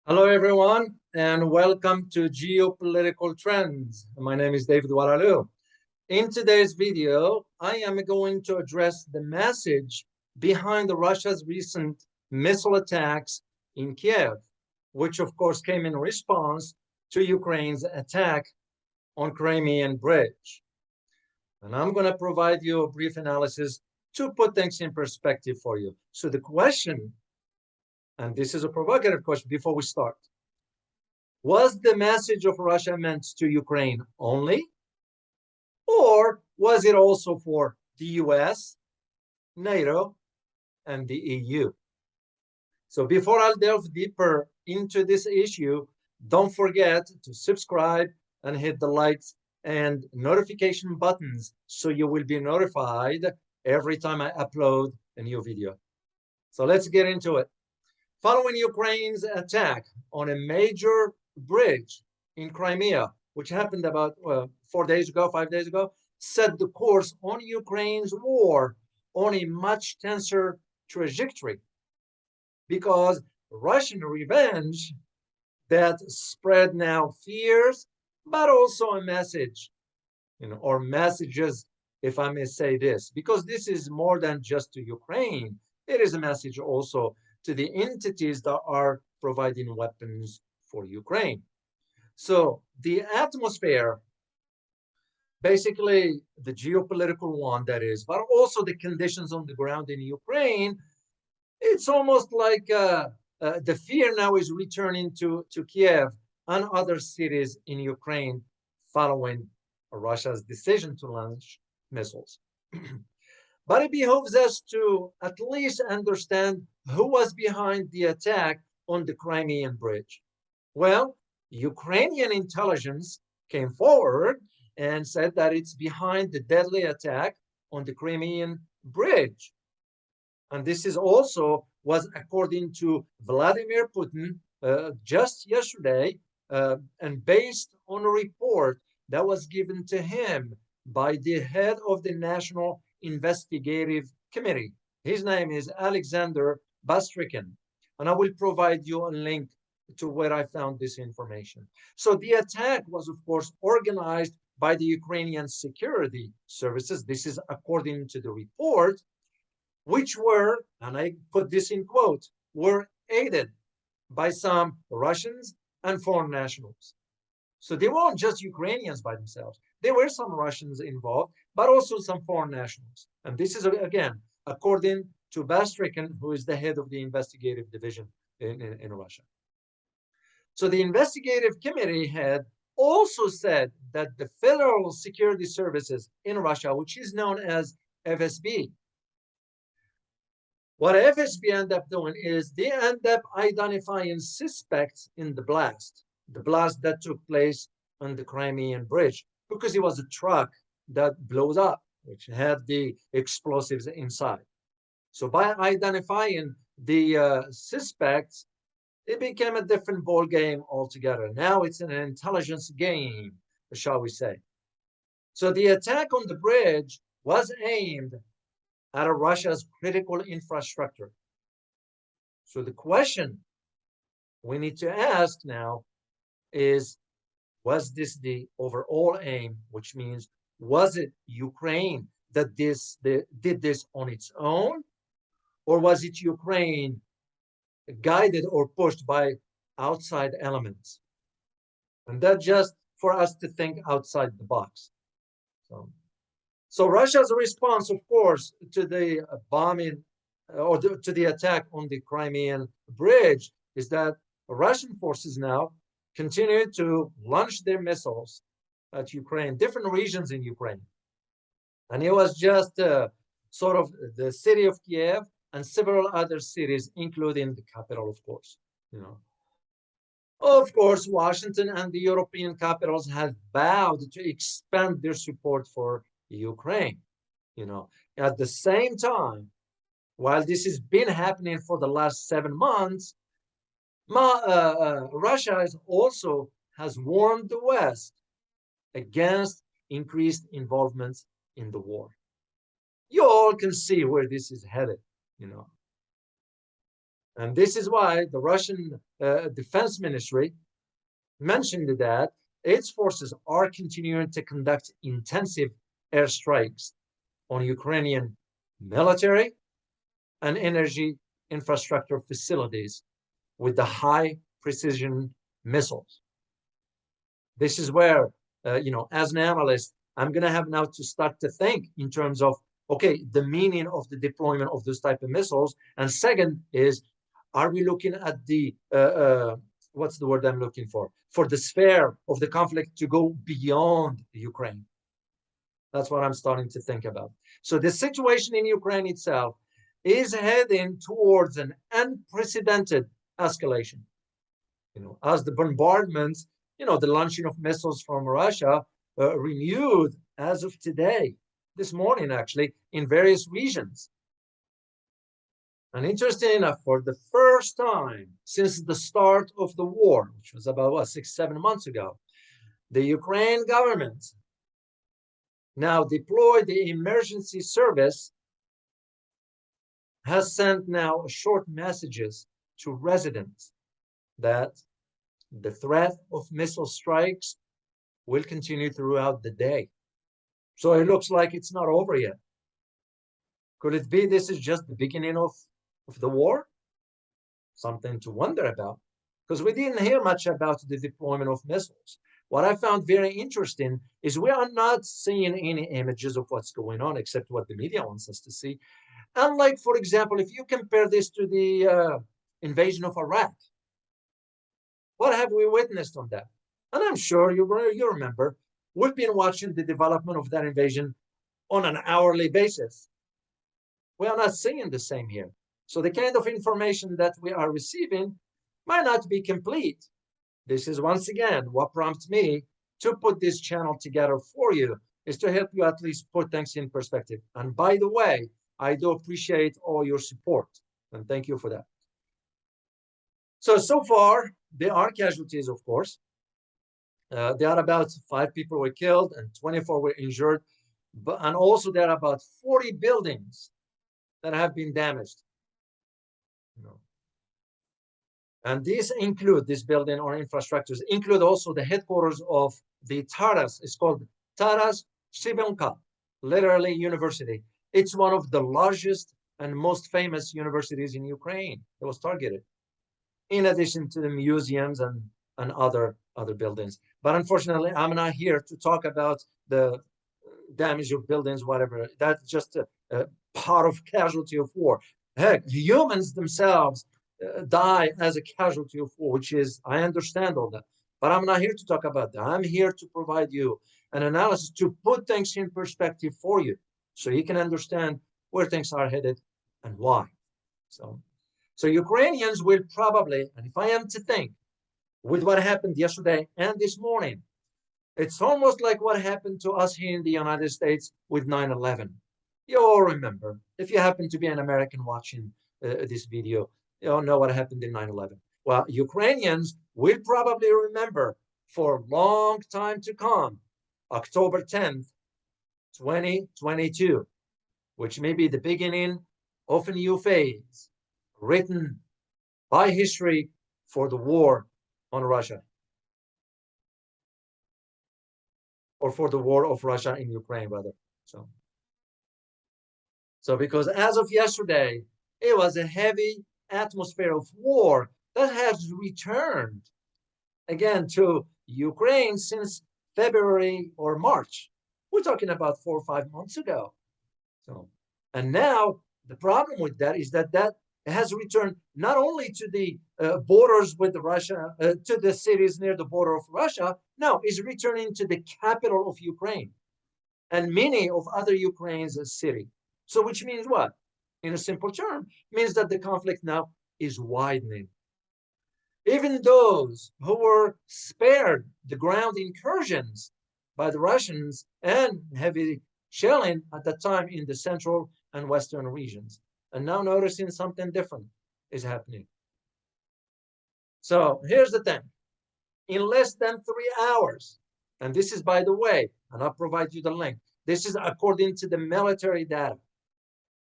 Hello, everyone, and welcome to Geopolitical Trends. My name is David Oualaalou. In today's video, I am going to address the message behind Russia's recent missile attacks in Kiev, which of course came in response to Ukraine's attack on Crimean Bridge. And I'm going to provide you a brief analysis to put things in perspective for you. So the question, and this is a provocative question before we start, was the message of Russia meant to Ukraine only? Or was it also for the US, NATO, and the EU? So before I delve deeper into this issue, don't forget to subscribe and hit the likes and notification buttons so you will be notified every time I upload a new video. So let's get into it. Following Ukraine's attack on a major bridge in Crimea, which happened about 5 days ago, set the course on Ukraine's war on a much tenser trajectory, because Russian revenge that spread now fears, but also a message, or messages, if I may say this, because this is more than just to Ukraine. It is a message also to the entities that are providing weapons for Ukraine. So the atmosphere, basically the geopolitical one that is, but also the conditions on the ground in Ukraine, it's almost like the fear now is returning to Kiev and other cities in Ukraine following Russia's decision to launch missiles. But it behooves us to at least understand who was behind the attack on the Crimean Bridge. Well, Ukrainian intelligence came forward and said that it's behind the deadly attack on the Crimean Bridge. And this is also was according to Vladimir Putin just yesterday, and based on a report that was given to him by the head of the National Investigative Committee. His name is Alexander Bastrikin, and I will provide you a link to where I found this information. So the attack was, of course, organized by the Ukrainian security services. This is according to the report, which were, and I put this in quotes, were aided by some Russians and foreign nationals. So they weren't just Ukrainians by themselves. There were some Russians involved, but also some foreign nationals. And this is, again, according to Bastrikin, who is the head of the investigative division in Russia. So the investigative committee head also said that the Federal Security Services in Russia, which is known as FSB, what FSB end up doing is they end up identifying suspects in the blast that took place on the Crimean Bridge, because it was a truck that blows up, which had the explosives inside. So by identifying the suspects, it became a different ball game altogether. Now it's an intelligence game, shall we say. So the attack on the bridge was aimed at Russia's critical infrastructure. So the question we need to ask now is, was this the overall aim? Which means, was it Ukraine that did this on its own? Or was it Ukraine guided or pushed by outside elements? And that's just for us to think outside the box. So Russia's response, of course, to the bombing or to the attack on the Crimean Bridge is that Russian forces now continue to launch their missiles at Ukraine, different regions in Ukraine. And it was just sort of the city of Kiev and several other cities, including the capital, of course. Of course, Washington and the European capitals have vowed to expand their support for Ukraine. At the same time, while this has been happening for the last 7 months, Russia also has warned the West against increased involvement in the war. You all can see where this is headed. And this is why the Russian Defense Ministry mentioned that its forces are continuing to conduct intensive airstrikes on Ukrainian military and energy infrastructure facilities with the high precision missiles. This is where, as an analyst, I'm going to have now to start to think in terms of, okay, the meaning of the deployment of those type of missiles. And second is, are we looking at the, what's the word I'm looking for the sphere of the conflict to go beyond Ukraine? That's what I'm starting to think about. So the situation in Ukraine itself is heading towards an unprecedented escalation. As the bombardments, the launching of missiles from Russia renewed as of today, this morning actually, in various regions. And interesting enough, for the first time since the start of the war, which was about 6-7 months ago, the Ukraine government now deployed the emergency service, has sent now short messages to residents that the threat of missile strikes will continue throughout the day. So it looks like it's not over yet. Could it be this is just the beginning of the war? Something to wonder about, because we didn't hear much about the deployment of missiles. What I found very interesting is we are not seeing any images of what's going on except what the media wants us to see. Unlike, for example, if you compare this to the invasion of Iraq, what have we witnessed on that? And I'm sure you remember, we've been watching the development of that invasion on an hourly basis. We are not seeing the same here. So the kind of information that we are receiving might not be complete. This is once again what prompts me to put this channel together for you, is to help you at least put things in perspective. And by the way, I do appreciate all your support, and thank you for that. So far, there are casualties, of course. There are about 5 people were killed and 24 were injured. And also there are about 40 buildings that have been damaged. And these include, this building or infrastructures include also the headquarters of the Taras. It's called Taras Shibonka, literally university. It's one of the largest and most famous universities in Ukraine that was targeted, in addition to the museums and other buildings. But unfortunately, I'm not here to talk about the damage of buildings, whatever. That's just a part of casualty of war. Heck, humans themselves die as a casualty of war, which is, I understand all that. But I'm not here to talk about that. I'm here to provide you an analysis to put things in perspective for you, so you can understand where things are headed and why. So Ukrainians will probably, and if I am to think, with what happened yesterday and this morning, it's almost like what happened to us here in the United States with 9/11. You all remember, if you happen to be an American watching this video, you all know what happened in 9/11. Well, Ukrainians will probably remember for a long time to come, October 10th, 2022, which may be the beginning of a new phase written by history for the war on Russia, or for the war of Russia in Ukraine, rather. So because as of yesterday, it was a heavy atmosphere of war that has returned again to Ukraine since February or March. We're talking about 4 or 5 months ago. And now the problem with that is that has returned not only to the borders with Russia, to the cities near the border of Russia, no, is returning to the capital of Ukraine and many of other Ukraine's cities. So which means what? In a simple term, means that the conflict now is widening. Even those who were spared the ground incursions by the Russians and heavy shelling at that time in the central and western regions, and now noticing something different is happening. So here's the thing. In less than 3 hours, and this is, by the way, and I'll provide you the link, this is according to the military data.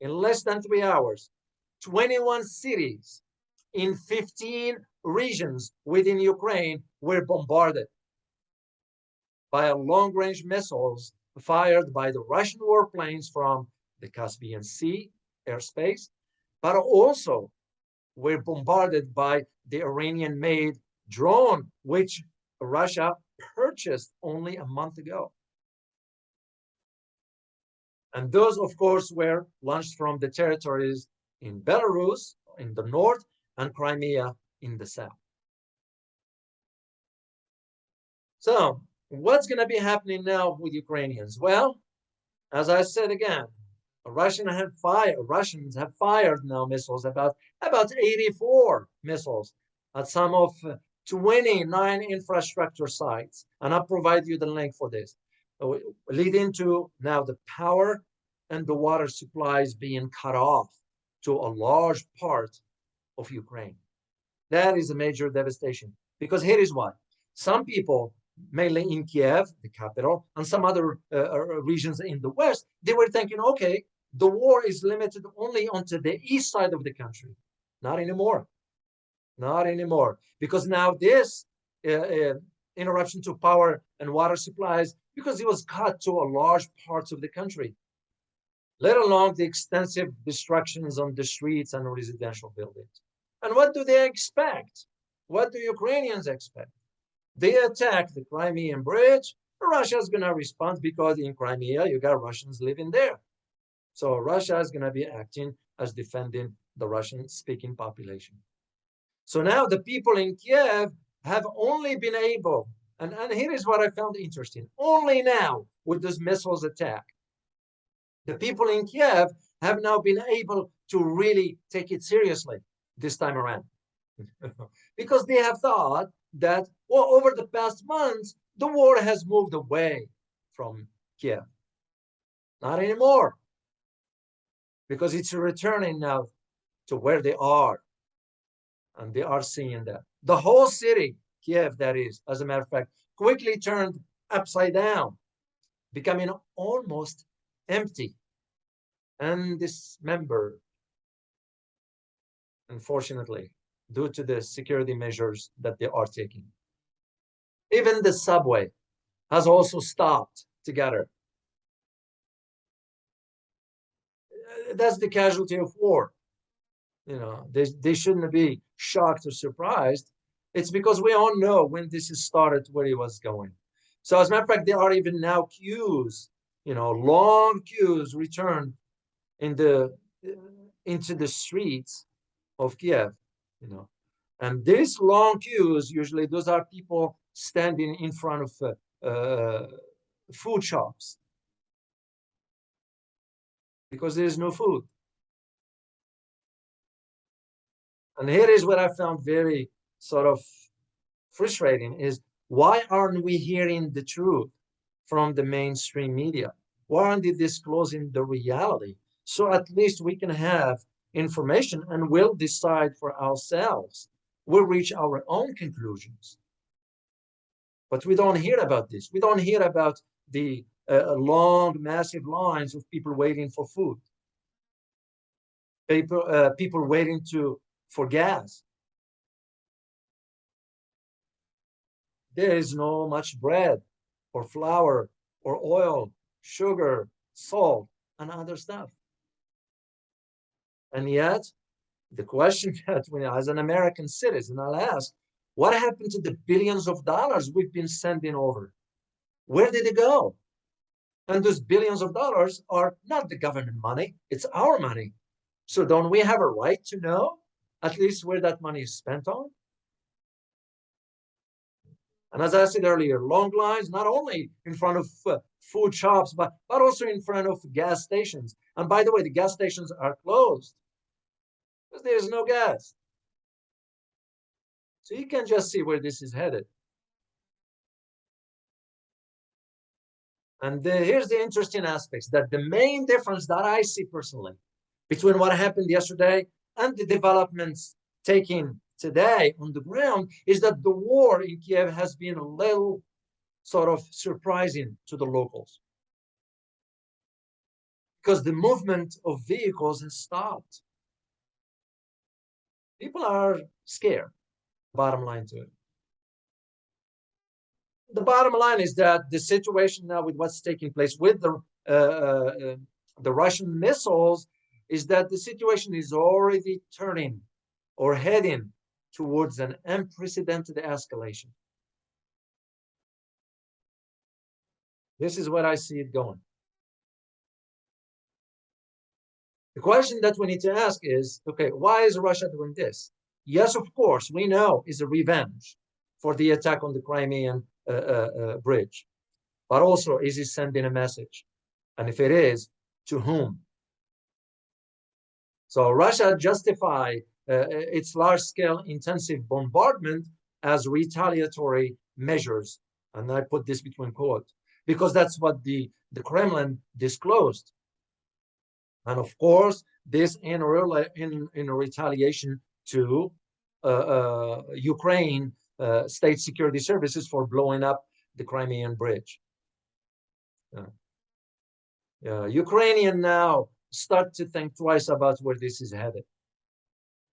In less than 3 hours, 21 cities in 15 regions within Ukraine were bombarded by long-range missiles fired by the Russian warplanes from the Caspian Sea airspace, but also were bombarded by the Iranian-made drone, which Russia purchased only a month ago. And those, of course, were launched from the territories in Belarus in the north and Crimea in the south. So what's going to be happening now with Ukrainians? Well, as I said again, Russians have fired now missiles, about 84 missiles at some of 29 infrastructure sites. And I'll provide you the link for this, leading to now the power and the water supplies being cut off to a large part of Ukraine. That is a major devastation, because here is why. Some people, mainly in Kiev, the capital, and some other regions in the west, they were thinking, okay, the war is limited only onto the east side of the country. Not anymore. Not anymore. Because now this interruption to power and water supplies, because it was cut to a large parts of the country, let alone the extensive destructions on the streets and residential buildings. And what do they expect? What do Ukrainians expect? They attack the Crimean Bridge. Russia's going to respond because in Crimea, you got Russians living there. So Russia is going to be acting as defending the Russian-speaking population. So now the people in Kiev have only been able, and here is what I found interesting, only now with this missiles attack, the people in Kiev have now been able to really take it seriously this time around. Because they have thought that, well, over the past months, the war has moved away from Kiev. Not anymore. Because it's returning now to where they are. And they are seeing that. The whole city, Kiev, that is, as a matter of fact, quickly turned upside down, becoming almost empty and dismembered, unfortunately, due to the security measures that they are taking. Even the subway has also stopped together. That's the casualty of war. You know, they shouldn't be shocked or surprised. It's because we all know when this is started where it was going. So as a matter of fact, there are even now queues, you know, long queues returned into the streets of Kiev, you know. And these long queues, usually those are people standing in front of food shops because there is no food. And here is what I found very sort of frustrating is, why aren't we hearing the truth from the mainstream media? Why aren't they disclosing the reality? So at least we can have information and we'll decide for ourselves. We'll reach our own conclusions. But we don't hear about this. We don't hear about the long, massive lines of people waiting for food. People waiting for gas. There is no much bread or flour or oil, sugar, salt, and other stuff. And yet, the question that we, as an American citizen, I'll ask, what happened to the billions of dollars we've been sending over? Where did it go? And those billions of dollars are not the government money, it's our money. So don't we have a right to know at least where that money is spent on? And as I said earlier, long lines, not only in front of food shops, but also in front of gas stations. And by the way, the gas stations are closed because there is no gas. So you can just see where this is headed. And here's the interesting aspects, that the main difference that I see personally between what happened yesterday and the developments taking today on the ground is that the war in Kiev has been a little sort of surprising to the locals, because the movement of vehicles has stopped. People are scared, bottom line to it. The bottom line is that the situation now with what's taking place with the Russian missiles is that the situation is already turning or heading towards an unprecedented escalation. This is where I see it going. The question that we need to ask is, okay, why is Russia doing this? Yes, of course, we know it's a revenge for the attack on the Crimean Bridge. But also, is it sending a message? And if it is, to whom? So Russia justifies its large-scale intensive bombardment as retaliatory measures. And I put this between quotes, because that's what the Kremlin disclosed. And of course, this in retaliation to Ukraine state security services for blowing up the Crimean Bridge. Ukrainian now start to think twice about where this is headed.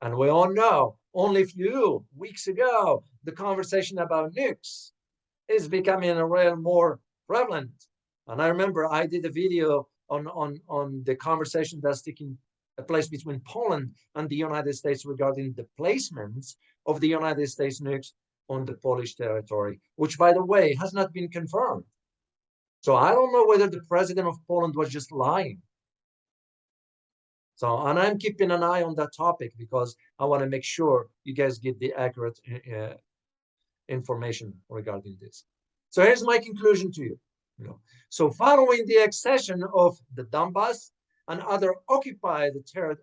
And we all know, only a few weeks ago, the conversation about nukes is becoming a real more prevalent. And I remember I did a video on the conversation that's taking place between Poland and the United States regarding the placements of the United States nukes on the Polish territory, which, by the way, has not been confirmed. So I don't know whether the president of Poland was just lying. So, and I'm keeping an eye on that topic because I want to make sure you guys get the accurate information regarding this. So here's my conclusion to you. So following the accession of the Donbass and other occupied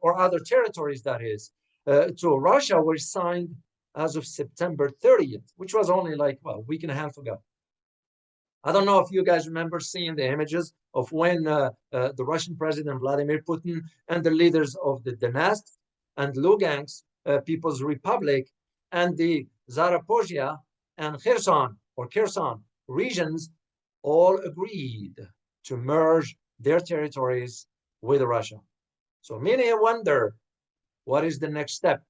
other territories, that is, to Russia, were signed as of September 30th, which was only like, well, a week and a half ago. I don't know if you guys remember seeing the images of when the Russian President Vladimir Putin and the leaders of the Donetsk and Lugansk People's Republic and the Zaporozhye and Kherson regions all agreed to merge their territories with Russia. So many wonder, what is the next step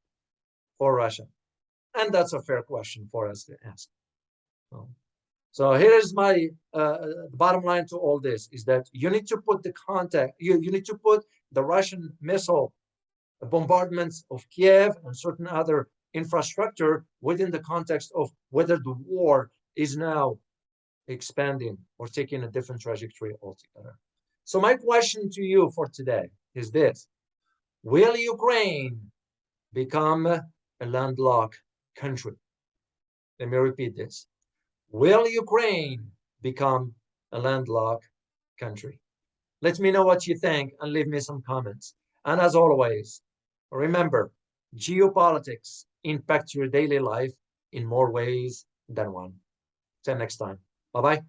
for Russia? And that's a fair question for us to ask. So here's my bottom line to all this, is that you need to put the you need to put the Russian missile bombardments of Kiev and certain other infrastructure within the context of whether the war is now expanding or taking a different trajectory altogether. So my question to you for today is this: will Ukraine become a landlocked country? Let me repeat this. Will Ukraine become a landlocked country? Let me know what you think and leave me some comments. And as always, remember, geopolitics impact your daily life in more ways than one. Till next time. Bye-bye.